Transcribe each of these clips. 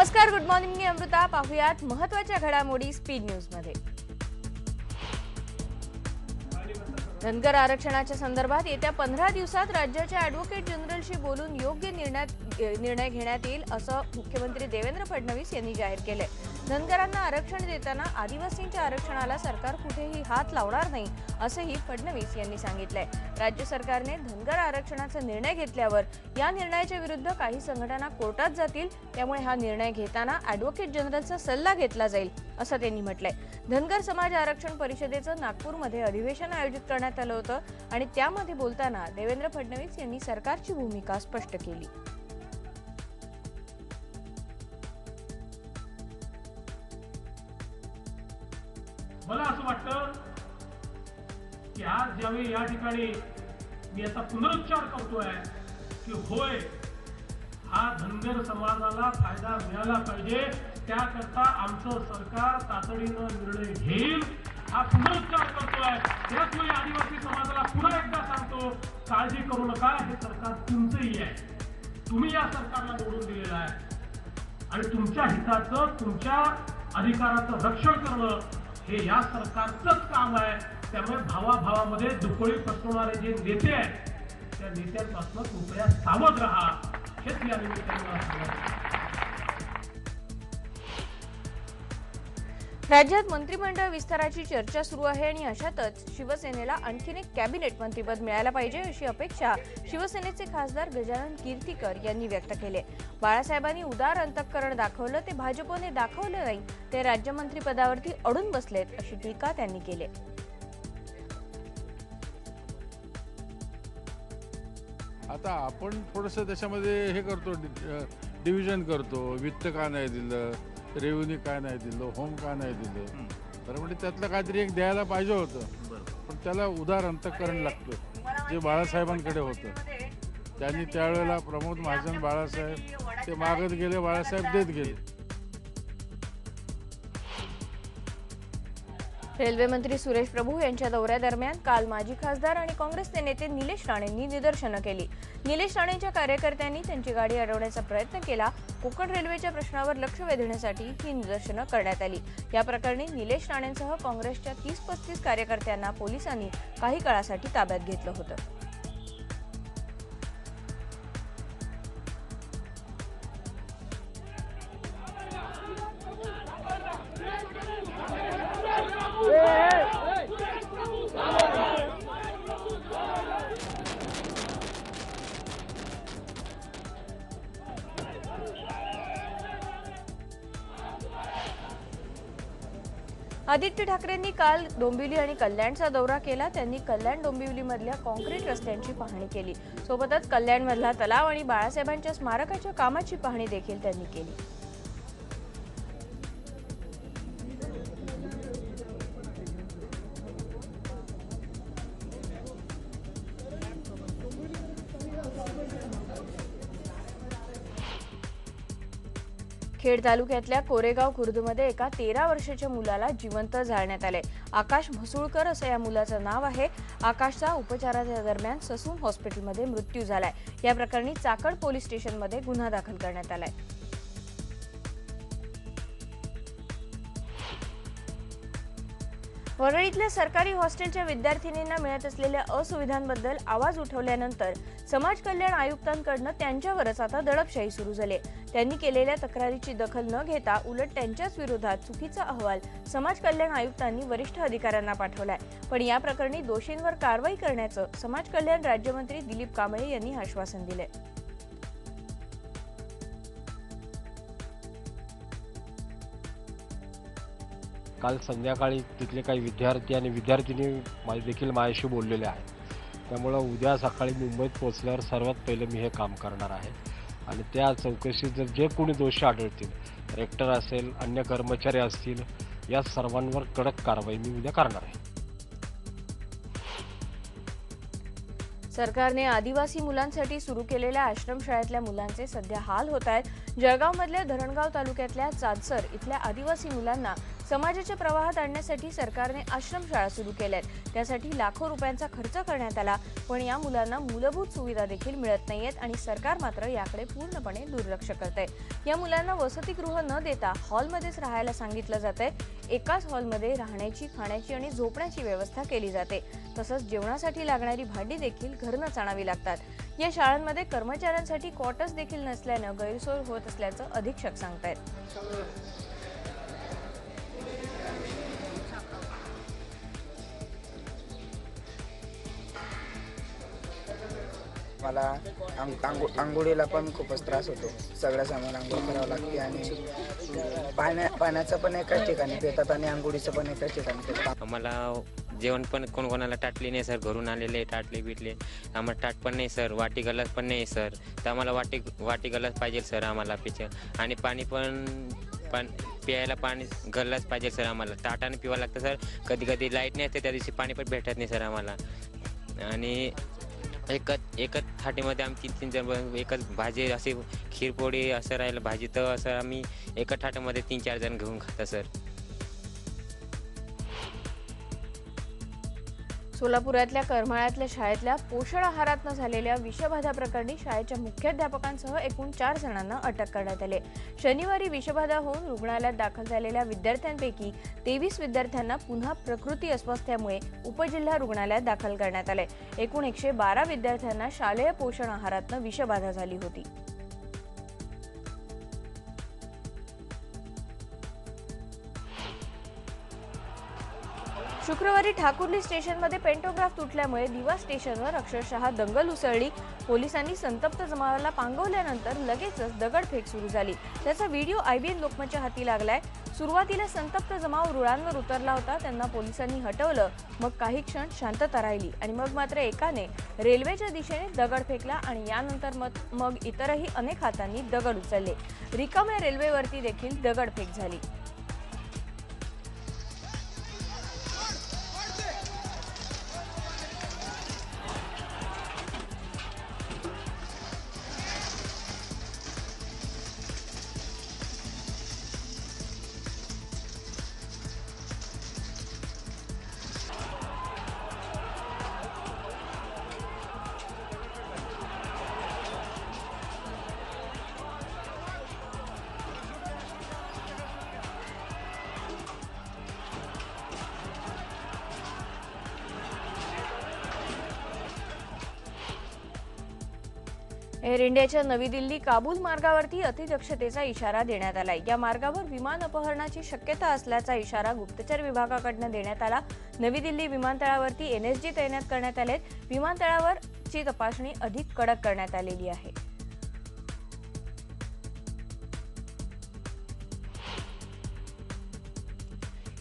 नमस्कार, good morning. मी अमृता. पाहुयात महत्त्वाच्या घडामोडी स्पीड न्यूज मध्ये. धनगर आरक्षणाच्या संदर्भात येत्या 15 दिवसात राज्याच्या ॲडव्होकेट जनरलशी बोलून योग्य निर्णय घेण्यात येईल असं मुख्यमंत्री देवेंद्र फडणवीस यांनी जाहीर केले. धनगरांना आरक्षण देताना आदिवासींच्या आरक्षणाला सरकार कुठेही हात लावणार नाही असंही फडणवीस यांनी सांगितलंय. राज्य सरकारने धनगर आरक्षणाचा निर्णय घेतल्यावर या निर्णयाच्या विरुद्ध काही संघटना कोर्टात जातील, त्यामुळे हा निर्णय घेताना ॲडव्होकेट जनरलचा सल्ला घेतला जाईल असं त्यांनी म्हटलंय. धनगर समाज आरक्षण परिषदेचं नागपूरमध्ये अधिवेशन आयोजित करण्यात आलं होतं आणि त्यामध्ये बोलताना देवेंद्र फडणवीस यांनी सरकारची भूमिका स्पष्ट केली. मला असं वाटतं की आज ज्यावेळी या ठिकाणी मी आता पुनरुच्चार करतोय की होय, हा धनगर समाजाला फायदा मिळाला पाहिजे, त्याकरता आमचं सरकार तातडीनं निर्णय घेईल, हा पुनरुच्चार करतोय. त्याचवेळी आदिवासी समाजाला पुन्हा एकदा सांगतो, काळजी करू नका, हे सरकार तुमचंही आहे. तुम्ही या सरकारला निवडून दिलेलं आहे आणि तुमच्या हिताचं, तुमच्या अधिकाराचं रक्षण करणं हे या सरकारचंच काम आहे. त्यामुळे भावाभावामध्ये दुपोळी पसरवणारे जे नेते आहेत त्या नेत्यांपासून कृपया सावध राहा, हेच या निमित्ताने मला सांगायचं. राज्यात मंत्रिमंडळ विस्ताराची चर्चा सुरू आहे आणि अशातच शिवसेनेला आणखीन एक कॅबिनेट मंत्रिपद मिळायला पाहिजे अशी अपेक्षा शिवसेनेचे खासदार गजानन कीर्तीकर यांनी व्यक्त केली. बाळासाहेबांनी उदार अंतःकरण दाखवलं, ते भाजपने दाखवलं नाही, ते राज्यमंत्रीपदावरती अडून बसलेत अशी टीका त्यांनी केली. आता आपण थोडंसं त्याच्यामध्ये हे करतो, डिव्हिजन करतो, वित्त का नाही दिलं, रेव्हेन्यू काय नाही दिलं, होम का नाही दिलं, बरं म्हणजे त्यातलं काहीतरी एक द्यायला पाहिजे होतं. पण त्याला उदार अंतःकरण लागतं, जे बाळासाहेबांकडे होतं. त्यांनी त्यावेळेला प्रमोद महाजन बाळासाहेब ते मागत गेले, बाळासाहेब देत गेले. रेल्वे मंत्री सुरेश प्रभू यांच्या दौऱ्यादरम्यान काल माजी खासदार आणि काँग्रेसचे नेते निलेश राणेंनी निदर्शनं केली. निलेश राणेंच्या कार्यकर्त्यांनी त्यांची गाडी अडवण्याचा प्रयत्न केला. कोकण रेल्वेच्या प्रश्नावर लक्ष वेधण्यासाठी ही निदर्शनं करण्यात आली. या प्रकरणी निलेश राणेंसह काँग्रेसच्या 30-35 कार्यकर्त्यांना पोलिसांनी काही काळासाठी ताब्यात घेतलं होतं. आदित्य ठाकरेंनी काल डोंबिवली आणि कल्याणचा दौरा केला. त्यांनी कल्याण डोंबिवलीमधल्या कॉन्क्रीट रस्त्यांची पाहणी केली. सोबतच कल्याणमधला तलाव आणि बाळासाहेबांच्या स्मारकाच्या कामाची पाहणी देखील त्यांनी केली. खेड तालुक्यातल्या कोरेगाव खुर्दमध्ये एका 13 वर्षाच्या मुलाला जिवंत जाळण्यात आले. आकाश म्हसुळकर असं या मुलाचं नाव आहे. आकाशचा उपचाराच्या दरम्यान ससून हॉस्पिटलमध्ये मृत्यू झालाय. या प्रकरणी चाकण पोलीस स्टेशनमध्ये गुन्हा दाखल करण्यात आलाय. वरळीतल्या सरकारी हॉस्टेलच्या विद्यार्थिनींना मिळत असलेल्या असुविधांबद्दल आवाज उठवल्यानंतर समाज कल्याण आयुक्तांकडून त्यांच्यावरच आता दडपशाही सुरू झाली. त्यांनी केलेल्या तक्रारीची दखल न घेता उलट त्यांच्याच विरोधात चुकीचा अहवाल समाज कल्याण आयुक्तांनी वरिष्ठ अधिकाऱ्यांना पाठवलाय. पण या प्रकरणी दोषींवर कारवाई करण्याचं समाज कल्याण राज्यमंत्री दिलीप कांबळे यांनी आश्वासन दिले. काल संध्याकाळी तिथले काही विद्यार्थी आणि विद्यार्थिनी देखील माझ्याशी बोललेले आहेत. त्यामुळं उद्या सकाळी मुंबईत पोहोचल्यावर सर्वात पहिलं मी हे काम करणार आहे आणि त्या चौकशीत जर जे कोणी दोषी आढळतील, रेक्टर असेल, अन्य कर्मचारी असतील, या सर्वांवर कडक कारवाई मी उद्या करणार आहे. सरकारने आदिवासी मुलांसाठी सुरू केलेल्या आश्रमशाळेतल्या मुलांचे सध्या हाल होत आहेत. जळगावमधल्या धरणगाव तालुक्यातल्या चादसर इथल्या आदिवासी मुलांना समाजाच्या प्रवाहात आणण्यासाठी सरकारने आश्रमशाळा सुरू केल्यात. त्यासाठी लाखो रुपयांचा खर्च करण्यात आला, पण या मुलांना मूलभूत सुविधा देखील मिळत नाहीयेत आणि सरकार मात्र याकडे पूर्णपणे दुर्लक्ष करतंय. या मुलांना वसतिगृह न देता हॉलमध्येच राहायला सांगितलं जातंय. एकाच हॉलमध्ये राहण्याची, खाण्याची आणि झोपण्याची व्यवस्था केली जाते. तसंच जेवणासाठी लागणारी भांडी देखील घरनंच आणावी लागतात. या शाळांमध्ये कर्मचाऱ्यांसाठी क्वार्टर्स देखील नसल्यानं गैरसोय होत असल्याचं अधीक्षक सांगतायत. मला आंघोळीला पण खूपच त्रास होतो. सगळ्या सामान आंघोळ करावं लागते आणि पाण्याचं पण एकाच ठिकाणी पितात आणि आंघोळीचं पण एकाच ठिकाणी पितात. आम्हाला जेवण पण कोणाला टाटली नाही सर, घरून आलेले टाटले बिटले आम्हाला टाट पण नाही सर, वाटी गलास पण नाही सर. तर आम्हाला वाटी गलास पाहिजे सर आम्हाला पिचं. आणि पाणी पण प्यायला पाणी गल्लाच पाहिजे सर आम्हाला. ताटाने पिवावं लागतं सर. कधी कधी लाईट नाही असते त्या दिवशी पाणी पण भेटत नाही सर आम्हाला. आणि एकच थाटीमध्ये आम्ही 3-3 जण एकच भाजी असे खीरपोळी असं राहिलं भाजी तर असं आम्ही एकच थाटामध्ये 3-4 जण घेऊन खाता सर. सोलापुरातल्या करमाळ्यातल्या शाळेतल्या पोषण आहारातनं झालेल्या विषबाधा प्रकरणी शाळेच्या मुख्याध्यापकांसह एकूण 4 जणांना अटक करण्यात आली. शनिवारी विषबाधा होऊन रुग्णालयात दाखल झालेल्या विद्यार्थ्यांपैकी 23 विद्यार्थ्यांना पुन्हा प्रकृती अस्वास्थ्यामुळे उपजिल्हा रुग्णालयात दाखल करण्यात आले. एकूण 112 विद्यार्थ्यांना शालेय पोषण आहारातनं विषबाधा झाली होती. शुक्रवारी ठाकुर्ली स्टेशनमध्ये पेंटोग्राफ तुटल्यामुळे दिवा स्टेशनवर अक्षरशः दंगल उसळली. पोलिसांनी संतप्त जमावाला पांगवल्यानंतर लगेचच दगडफेक सुरू झाली. त्याचा व्हिडिओ IBN लोकमतच्या हाती लागलाय. सुरुवातीला संतप्त जमाव रुळांवर उतरला होता, त्यांना पोलिसांनी हटवलं. मग काही क्षण शांतता राहिली आणि मग मात्र एकाने रेल्वेच्या दिशेने दगड फेकला आणि यानंतर मग इतरही अनेक हातांनी दगड उचलले. रिकाम्या रेल्वेवरती देखील दगडफेक झाली. एअर इंडियाच्या नवी दिल्ली काबूल मार्गावरती अतिदक्षतेचा इशारा देण्यात आलाय. या मार्गावर विमान अपहरणाची शक्यता असल्याचा इशारा गुप्तचर विभागाकडून देण्यात आला. नवी दिल्ली विमानतळावरती NSG तैनात करण्यात आले. विमानतळावरची तपासणी अधिक कडक करण्यात आलेली आहे.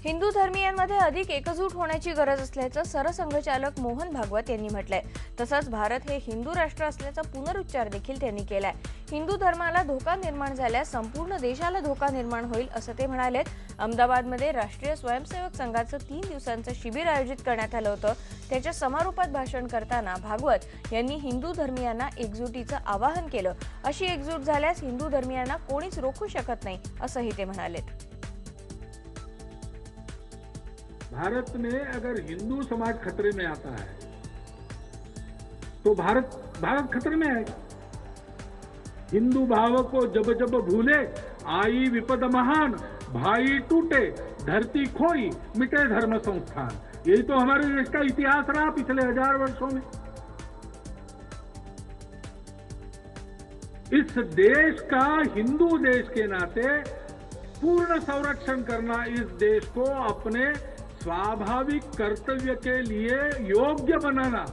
हिंदू धर्मीयांमध्ये अधिक एकजूट होण्याची गरज असल्याचं सरसंघचालक मोहन भागवत यांनी म्हटलंय. तसंच भारत हे हिंदू राष्ट्र असल्याचा पुनरुच्चार देखील त्यांनी केलाय. हिंदू धर्माला धोका निर्माण झाल्यास संपूर्ण देशाला धोका निर्माण होईल असं ते म्हणाले. अहमदाबादमध्ये राष्ट्रीय स्वयंसेवक संघाचं 3 दिवसांचं शिबिर आयोजित करण्यात आलं होतं. त्याच्या समारोपात भाषण करताना भागवत यांनी हिंदू धर्मीयांना एकजुटीचं आवाहन केलं. अशी एकजूट झाल्यास हिंदू धर्मीयांना कोणीच रोखू शकत नाही असंही ते म्हणाले. भारत में अगर हिंदू समाज खतरे में आता है तो भारत खतरे में आएगा. हिंदू भाव को जब जब भूले आई विपद महान, भाई टूटे धरती खोई मिटे धर्म संस्थान. यही तो हमारे देश का इतिहास रहा पिछले 1000 वर्षों में. इस देश का हिंदू देश के नाते पूर्ण संरक्षण करना, इस देश को अपने स्वाभाविक कर्तव्य के लिए योग्य बनाना,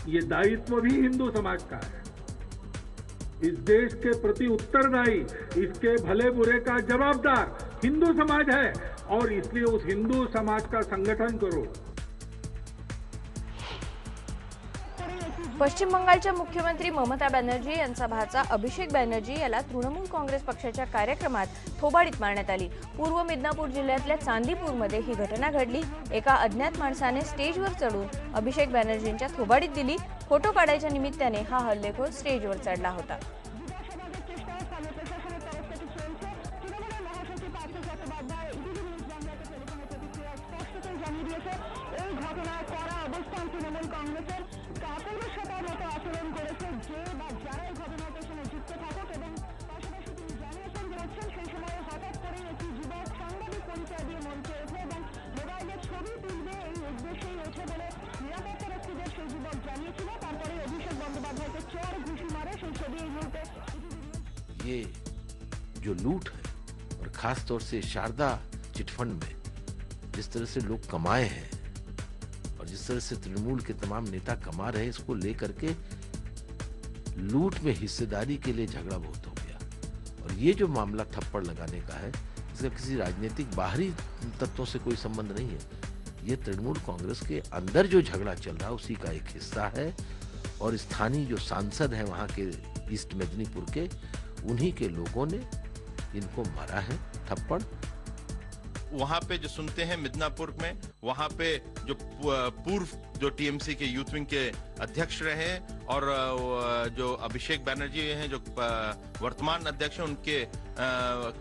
ये दायित्व भी हिंदू समाज का है. इस देश के प्रति उत्तरदायी, इसके भले बुरे का जवाबदार हिंदू समाज है और इसलिए उस हिंदू समाज का संगठन करो. पश्चिम बंगालच्या मुख्यमंत्री ममता बॅनर्जी यांचा भाचा अभिषेक बॅनर्जी याला तृणमूल काँग्रेस पक्षाच्या कार्यक्रमात थोबाडीत मारण्यात आली. पूर्व मिदनापूर जिल्ह्यातल्या चांदीपूरमध्ये ही घटना घडली. एका अज्ञात माणसाने स्टेजवर चढून अभिषेक बॅनर्जींच्या थोबाडीत दिली. फोटो काढायच्या निमित्ताने हा हल्लेखोर स्टेजवर चढला होता. হয়েছে। এই ঘটনায় কড়া অবস্থান তৃণমূল কংগ্রেসের কাপুরুষতার মতো আচরণ করেছে যে বা যারা এই ঘটনার পেছনে যুক্ত থাকুক, এবং পাশাপাশি তিনি জানিয়েছেন যে হচ্ছেন সেই সময় হঠাৎ করেই একটি যুবক সাংবাদিক পরিচয় দিয়ে মঞ্চে ওঠে এবং মোবাইলে ছবি তুলবে এই উদ্দেশ্যেই ওঠে বলে নিরাপত্তা রক্ষীদের সেই যুবক জানিয়েছিল। তারপরে অভিষেক বন্দ্যোপাধ্যায়কে চর ঘুষি মারে, সেই ছবি এই মুহূর্তে। ये जो लूट है और खास तौर से शारदा चिटफंड में जिस तरह से लोग कमाए हैं और जिस तरह से तृणमूल के तमाम नेता कमा रहे हैं, इसको लेकर के लूट में हिस्सेदारी के लिए झगड़ा बहुत हो गया। और ये जो मामला थप्पड़ लगाने का है, इसका किसी राजनीतिक बाहरी तत्वों से कोई संबंध नहीं है। ये तृणमूल कांग्रेस के अंदर जो झगड़ा चल रहा है उसी का एक हिस्सा है। और स्थानीय जो सांसद हैं वहाँ के ईस्ट मेदिनीपुर के, उन्हीं के लोगों ने इनको मारा है थप्पड़। वहाँ पे जो सुनते हैं मिदनापुर में, वहाँ पे जो पूर्व जो टीएमसी के यूथ विंग के अध्यक्ष रहे और जो अभिषेक बैनर्जी हैं जो वर्तमान अध्यक्ष हैं, उनके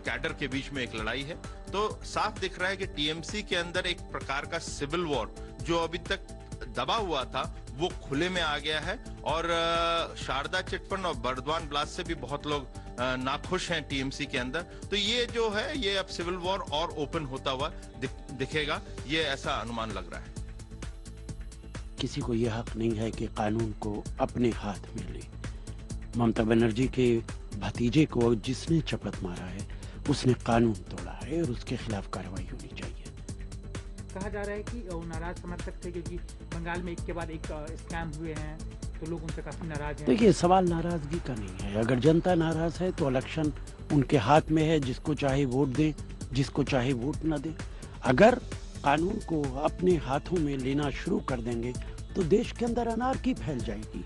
कैडर के बीच में एक लड़ाई है। तो साफ दिख रहा है कि टीएमसी के अंदर एक प्रकार का सिविल वॉर जो अभी तक दबा हुआ था वो खुले में आ गया है। और शारदा चिटफंड और बर्दवान ब्लास्ट से भी बहुत लोग नाखुश हैं टीएमसी के अंदर। तो ये जो है ये अब सिविल वॉर और ओपन होता हुआ दिखेगा, ये ऐसा अनुमान लग रहा है। किसी को यह हक नहीं है कि कानून को अपने हाथ में ले। ममता बनर्जी के भतीजे को जिसने चपत मारा है उसने कानून तोड़ा है और उसके खिलाफ कार्रवाई होनी चाहिए। कहा जा रहा है कि वो नाराज समर्थक थे क्योंकि बंगाल में एक के बाद एक स्कैम हुए हैं, तो लोग उनसे काफी नाराज हैं। देखिए, सवाल नाराजगी का नहीं है। अगर जनता नाराज है तो इलेक्शन उनके हाथ में है, जिसको चाहे वोट दें, जिसको चाहे वोट न दें। अगर कानून को अपने हाथों में लेना शुरू कर देंगे तो देश के अंदर अनार्की फैल जाएगी,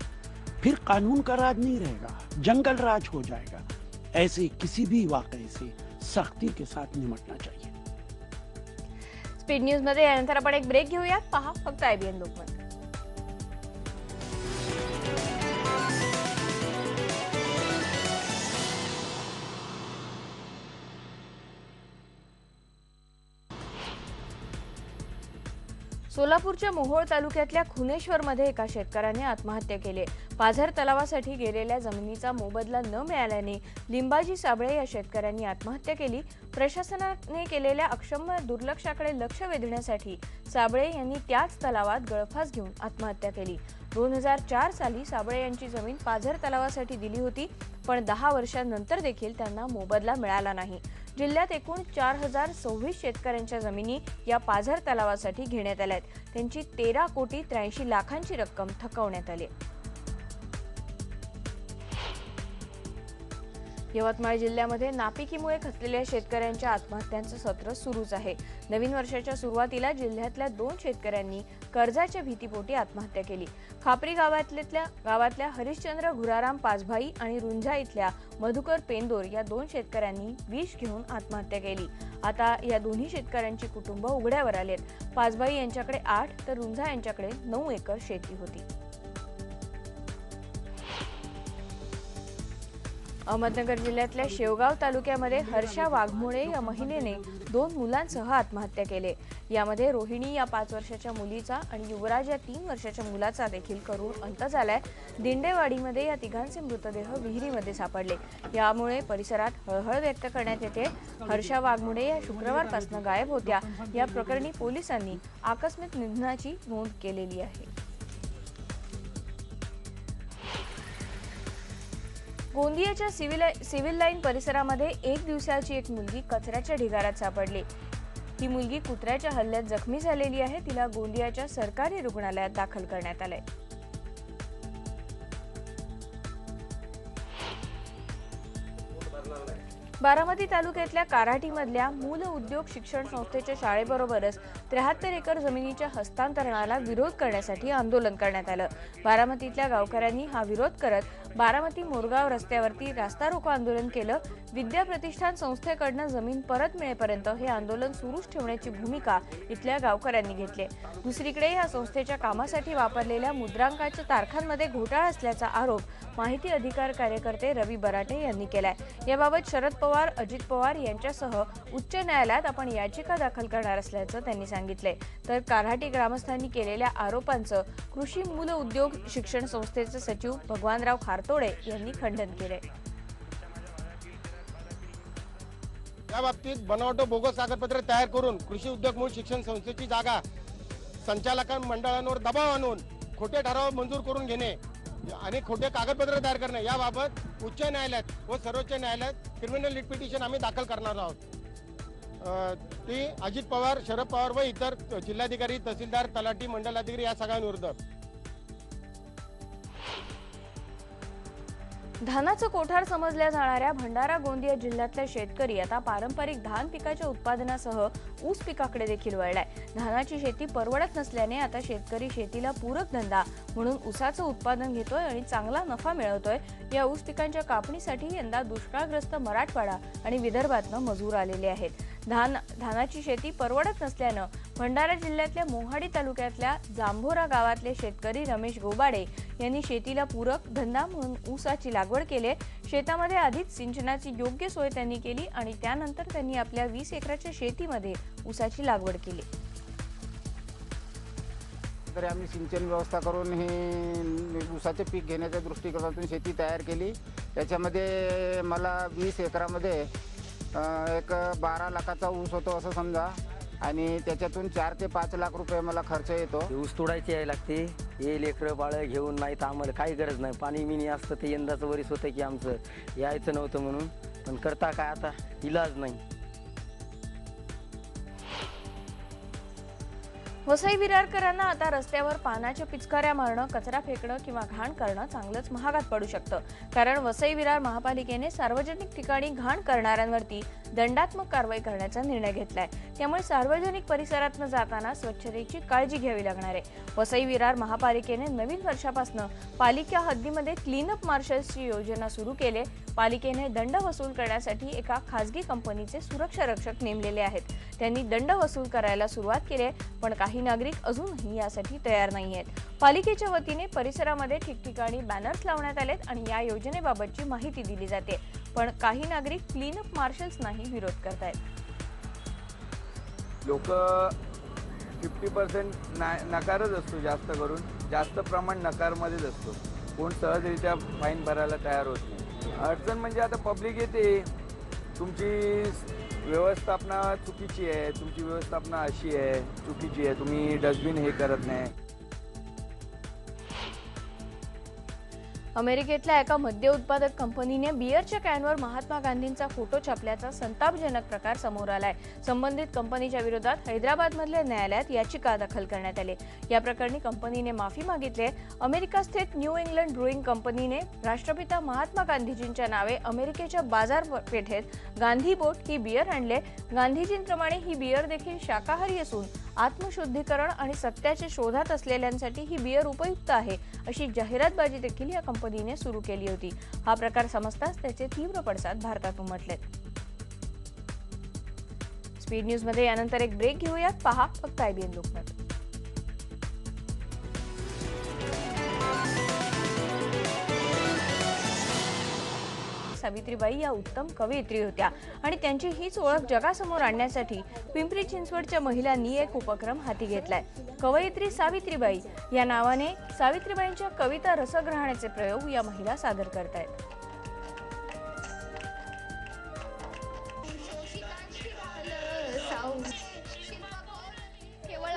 फिर कानून का राज नहीं रहेगा, जंगल राज हो जाएगा। ऐसे किसी भी वाकये से सख्ती के साथ निपटना चाहिए। स्पीड न्यूज मध्ये यानंतर आपण एक ब्रेक घेऊयात. पहा फक्त IBN लोकमत. सोलापूरच्या मोहोळ तालुक्यातल्या खुनेश्वरमध्ये एका शेतकऱ्याने आत्महत्या केली. पाझर तलावासाठी गेलेल्या जमिनीचा मोबदला न मिळाल्याने लिंबाजी साबळे या शेतकऱ्यांनी आत्महत्या केली. प्रशासनाने केलेल्या अक्षम्य दुर्लक्षाकडे लक्ष वेधण्यासाठी साबळे यांनी त्याच तलावात गळफास घेऊन आत्महत्या केली. 2004 साली साबळे यांची जमीन पाझर तलावासाठी दिली होती, पण 10 वर्षांनंतर देखील त्यांना मोबदला मिळाला नाही. जिल्ह्यात एकूण 4026 शेतकऱ्यांच्या जमिनी या पाझर तलावासाठी घेण्यात आल्यात. त्यांची 13,83,00,000ची रक्कम थकवण्यात आली. यवतमाळ जिल्ह्यामध्ये नापिकीमुळे खचलेल्या शेतकऱ्यांच्या आत्महत्यांचं सत्र सुरूच आहे. नवीन वर्षाच्या सुरुवातीला जिल्ह्यातल्या 2 शेतकऱ्यांनी कर्जाच्या भीतीपोटी आत्महत्या केली. खापरी गावातल्या हरिश्चंद्र घुराराम पाचभाई आणि रुंझा इथल्या मधुकर पेंदोर या 2 शेतकऱ्यांनी विष घेऊन आत्महत्या केली. आता या दोन्ही शेतकऱ्यांची कुटुंब उघड्यावर आलेत. पाचभाई यांच्याकडे 8 तर रुंझा यांच्याकडे 9 एकर शेती होती. अहमदनगर जिल्ह्यातल्या शेवगाव तालुक्यामध्ये हर्षा वाघमोळे या महिलेने 2 मुलांसह आत्महत्या केली. यामध्ये रोहिणी या 5 वर्षाच्या मुलीचा आणि युवराज या 3 वर्षाच्या मुलाचा देखील करुण अंत झालाय. दिंडेवाडीमध्ये या तिघांचे मृतदेह विहिरीमध्ये सापडले. यामुळे परिसरात हळहळ व्यक्त करण्यात येते. हर्षा वाघमोळे या शुक्रवारपासून गायब होत्या. या प्रकरणी पोलिसांनी आकस्मिक निधनाची नोंद केलेली आहे. गोंदियाच्या सिव्हिल लाईन परिसरामध्ये 1 दिवसाची एक मुलगी कचऱ्याच्या ढिगाऱ्यात सापडली. ही मुलगी कुत्र्याच्या हल्ल्यात जखमी झालेली आहे. तिला गोंदियाच्या सरकारी रुग्णालयात दाखल करण्यात आले. बारामती तालुक्यातल्या काराटीमधल्या मूल उद्योग शिक्षण संस्थेच्या शाळेबरोबरच 73 एकर जमिनीच्या हस्तांतरणाला विरोध करण्यासाठी आंदोलन करण्यात आलं. बारामतीतल्या गावकऱ्यांनी हा विरोध करत बारामती मोरगाव रस्त्यावरती रास्ता रोको आंदोलन केलं. विद्या प्रतिष्ठान संस्थेकडनं जमीन परत मिळेपर्यंत हे आंदोलन सुरूच ठेवण्याची भूमिका इथल्या गावकऱ्यांनी घेतली. दुसरीकडे या संस्थेच्या कामासाठी वापरलेल्या मुद्रांकाच्या तारखांमध्ये घोटाळा असल्याचा आरोप माहिती अधिकार कार्यकर्ते रवी बराटे यांनी केलाय. याबाबत शरद पवार, अजित पवार यांच्यासह उच्च न्यायालयात आपण याचिका दाखल करणार असल्याचं त्यांनी सांगितलंय. तर काऱ्हाटी ग्रामस्थांनी केलेल्या आरोपांचं कृषी मूल उद्योग शिक्षण संस्थेचे सचिव भगवानराव खारतोडे यांनी खंडन केलंय. या बाबतीत बनावट बोगस कागदपत्रे तयार करून कृषी उद्योग मूळ शिक्षण संस्थेची जागा संचालक मंडळांवर दबाव आणून खोटे ठराव मंजूर करून घेणे आणि खोटे कागदपत्र तयार करणे याबाबत उच्च न्यायालयात व सर्वोच्च न्यायालयात क्रिमिनल लीट पिटिशन आम्ही दाखल करणार आहोत. ती अजित पवार, शरद पवार व इतर जिल्हाधिकारी, तहसीलदार, तलाठी, मंडलाधिकारी या सगळ्यांविरुद्ध. धानाचं कोठार समजल्या जाणाऱ्या भंडारा गोंदिया जिल्ह्यातले शेतकरी आता पारंपरिक धान पिकाच्या उत्पादनासह ऊस पिकाकडे देखील वळलाय. धानाची शेती परवडत नसल्याने आता शेतकरी शेतीला पूरक धंदा म्हणून ऊसाचं उत्पादन घेतोय आणि चांगला नफा मिळवतोय. या ऊस पिकांच्या कापणीसाठी यंदा दुष्काळग्रस्त मराठवाडा आणि विदर्भातनं मजूर आलेले आहेत. धानाची शेती परवडत नसल्यानं भंडारा जिल्ह्यातल्या मोहाडी तालुक्यातल्या जांभोरा गावातले शेतकरी रमेश गोबाडे यांनी शेतीला पूरक धंदा म्हणून ऊसाची लागवड केली. शेतामध्ये आधीच सिंचनाची योग्य सोय त्यांनी केली आणि त्यानंतर त्यांनी आपल्या 20 एकराच्या शेतीमध्ये ऊसाची लागवड केली. तरी आम्ही सिंचन व्यवस्था करून हे ऊसाचे पीक घेण्याच्या दृष्टिकोनातून शेती तयार केली. त्याच्यामध्ये मला 20 एकरामध्ये एक 12 लाखाचा ऊस होतो असं समजा आणि त्याच्यातून 4 ते 5 लाख रुपये मला खर्च येतो. ऊस तोडायची यायला लागते. हे लेकरं बाळ घेऊन नाही तर आम्हाला काही गरज नाही. पाणी मिनी असतं ते यंदाचं वरीस होतं की आमचं यायचं नव्हतं म्हणून, पण करता काय आता इलाज नाही. वसई विरारकरांना आता रस्त्यावर पानाच्या पिचकाऱ्या मारणं, कचरा फेकणं किंवा घाण करणं चांगलंच महागात पडू शकतं. कारण वसई विरार महापालिकेने सार्वजनिक ठिकाणी घाण करणाऱ्यांवरती दंडात्मक कारवाई करण्याचा निर्णय घेतलाय. त्यामुळे सार्वजनिक परिसरातून जाताना स्वच्छतेची काळजी घ्यावी लागणार आहे. वसई विरार महापालिकेने नवीन वर्षापासून पालिका हद्दीमध्ये क्लीनअप मार्शल्सची योजना सुरू केली. पालिकेने दंड वसूल करण्यासाठी एका खासगी कंपनीचे सुरक्षा रक्षक नेमलेले आहेत. त्यांनी दंड वसूल करायला सुरुवात केली, पण काही नागरिक अजूनही यासाठी तयार नाहीयेत. पालिकेच्या वतीने परिसरामध्ये ठिकठिकाणी बॅनर्स लावण्यात आलेत आणि या योजनेबाबतची माहिती दिली जाते, पण काही नागरिक क्लीनअप मार्शल्सनाही विरोध करतायत. लोक 50% नकारच असतो. जास्त करून जास्त प्रमाण नकारमध्येच असतो. कोण सहजरित्या फाईन भरायला तयार होत नाही. अडचण म्हणजे आता पब्लिक येते, तुमची व्यवस्थापना चुकीची आहे, तुमची व्यवस्थापना अशी आहे, चुकीची आहे, तुम्ही डस्टबिन हे करत नाही. अमेरिकेतल्या एका मद्य उत्पादक कंपनीने बिअरच्या कॅनवर महात्मा गांधींचा फोटो छापल्याचा संतापजनक प्रकार समोर आलाय. संबंधित कंपनीच्या विरोधात हैदराबादमधल्या न्यायालयात याचिका दाखल करण्यात आली. या प्रकरणी कंपनीने माफी मागितली. अमेरिकास्थित न्यू इंग्लंड ब्रुईंग कंपनीने राष्ट्रपिता महात्मा गांधीजींच्या नावे अमेरिकेच्या बाजारपेठेत गांधी बोट ही बिअर आणले. गांधीजींप्रमाणे ही बिअर देखील शाकाहारी असून आत्मशुद्धीकरण आणि सत्याच्या शोधात असलेल्यांसाठी ही बिअर उपयुक्त आहे अशी जाहिरातबाजी देखील या कंपनीने सुरू केली होती. हा प्रकार समजताच त्याचे तीव्र पडसाद भारतात उमटलेत. स्पीड न्यूज मध्ये यानंतर एक ब्रेक घेऊयात. पहा फक्त IBN लोकमत. सावित्रीबाई या उत्तम कवयित्री होत्या आणि त्यांची हीच ओळख जगासमोर आणण्यासाठी पिंपरी चिंचवडच्या महिलांनी एक उपक्रम हाती घेतलाय. कवयित्री सावित्रीबाई या नावाने सावित्रीबाईंच्या कविता रसग्रहणाचे प्रयोग या महिला सादर करतायत.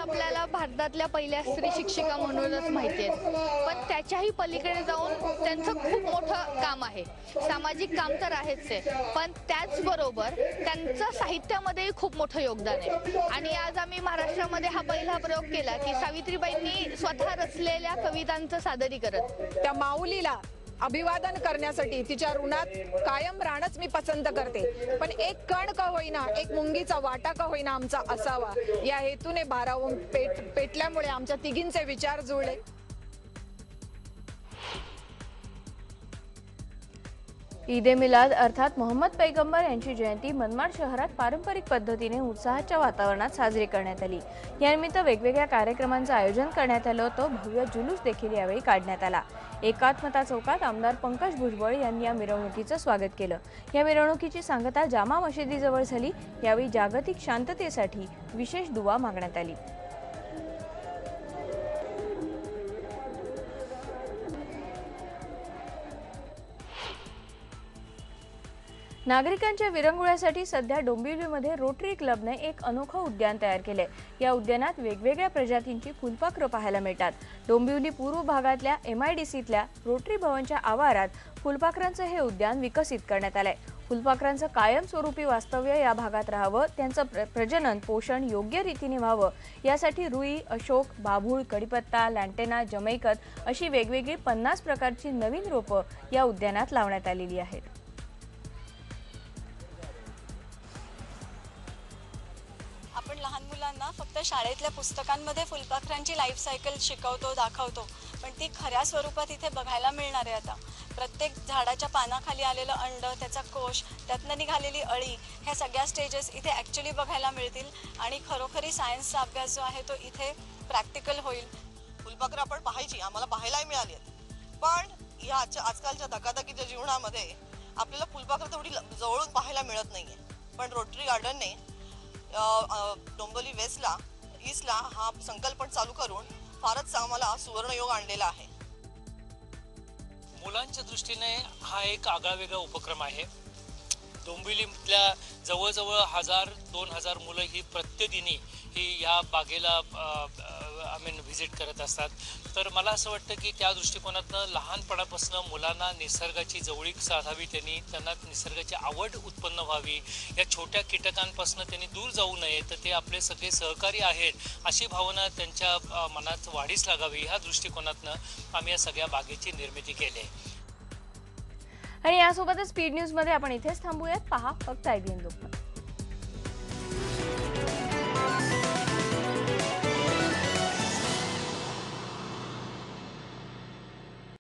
आपल्याला भारतातल्या पहिल्या स्त्री शिक्षिका म्हणूनच माहिती आहे, पण त्याच्याही पलीकडे जाऊन त्यांचं खूप मोठं काम आहे. सामाजिक काम तर आहेच आहे, पण त्याचबरोबर त्यांचं साहित्यामध्येही खूप मोठं योगदान आहे. आणि आज आम्ही महाराष्ट्रामध्ये हा पहिला प्रयोग केला की सावित्रीबाईंनी स्वतः रचलेल्या कवितांचं सादरीकरण. त्या माऊलीला अभिवादन करण्यासाठी तिच्या ऋणात कायम राहणंच मी पसंत करते, पण एक कण का होईना, एक मुंगीचा वाटा का होईना आमचा असावा या हेतूने 12 ओम पेटल्यामुळे आमच्या तिघींचे विचार जुळले. ईद ए मिलाद अर्थात मोहम्मद पैगंबर यांची जयंती मनमाड शहरात पारंपरिक पद्धतीने उत्साहाच्या वातावरणात साजरी करण्यात आली। यानिमित्त वेगवेगळ्या कार्यक्रमांचं आयोजन करण्यात आलं होतं। भव्य जुलूस देखील यावेळी काढण्यात आला। एकात्मता चौकात आमदार पंकज भुजबळ यांनी या मिरवणुकीचं स्वागत केलं। या मिरवणुकीची सांगता जामा मशिदीजवळ झाली। यावेळी जागतिक शांततेसाठी विशेष दुवा मागण्यात आली। नागरिकांच्या विरंगुळ्यासाठी सध्या डोंबिवलीमध्ये रोटरी क्लबने एक अनोखं उद्यान तयार केले। या उद्यानात वेगवेगळ्या प्रजातींची फुलपाखरं पाहायला मिळतात। डोंबिवली पूर्व भागातल्या MIDCतल्या रोटरी भवनच्या आवारात फुलपाखरांचं हे उद्यान विकसित करण्यात आलंय। फुलपाखरांचं कायमस्वरूपी वास्तव्य या भागात राहावं, त्यांचं प्रजनन पोषण योग्य रीतीने व्हावं यासाठी रुई, अशोक, बाभूळ, कडीपत्ता, लँटेना, जमैकत अशी वेगवेगळी 50 प्रकारची नवीन रोपं या उद्यानात लावण्यात आलेली आहेत। आपण लहान मुलांना फक्त शाळेतल्या पुस्तकांमध्ये फुलपाखरांची लाईफ सायकल शिकवतो, दाखवतो, पण ती खऱ्या स्वरूपात इथे बघायला मिळणार आहे। आता प्रत्येक झाडाच्या पानाखाली आलेलं अंड, त्याचा कोश, त्यातनं निघालेली अळी, ह्या सगळ्या स्टेजेस इथे ॲक्च्युली बघायला मिळतील आणि खरोखरी सायन्सचा अभ्यास जो आहे तो इथे प्रॅक्टिकल होईल। फुलपाखरं आपण पाहायची, आम्हाला पाहायलाही मिळाली आहेत, पण ह्या आजकालच्या धकाधकीच्या जीवनामध्ये आपल्याला फुलपाखरं तेवढी जवळून पाहायला मिळत नाहीये। पण रोटरी गार्डनने डोंबिवली वेस्टला ईस्टला हा संकल्प चालू करून फारच आम्हाला सुवर्णयोग आणलेला आहे। मुलांच्या दृष्टीने हा एक आगळा वेगळा उपक्रम आहे। डोंबिवलीतल्या जवळजवळ 1000-2000 मुलं ही प्रतिदिनी ही या बागेला व्हिजिट करत असतात। तर मला असं वाटतं की त्या दृष्टिकोनातनं लहानपणापासून मुलांना निसर्गाची जवळीक साधावी, त्यांना निसर्गाची आवड उत्पन्न व्हावी, या छोट्या कीटकांपासून त्यांनी दूर जाऊ नये, तर ते आपले सगळे सहकारी आहेत अशी भावना त्यांच्या मनात वाढीस लागावी, ह्या दृष्टिकोनातनं आम्ही या सगळ्या बागेची निर्मिती केली आहे। आणि यासोबतच स्पीड न्यूज मध्ये आपण इथेच थांबूयात। पहा फक्त IBN लोकमत।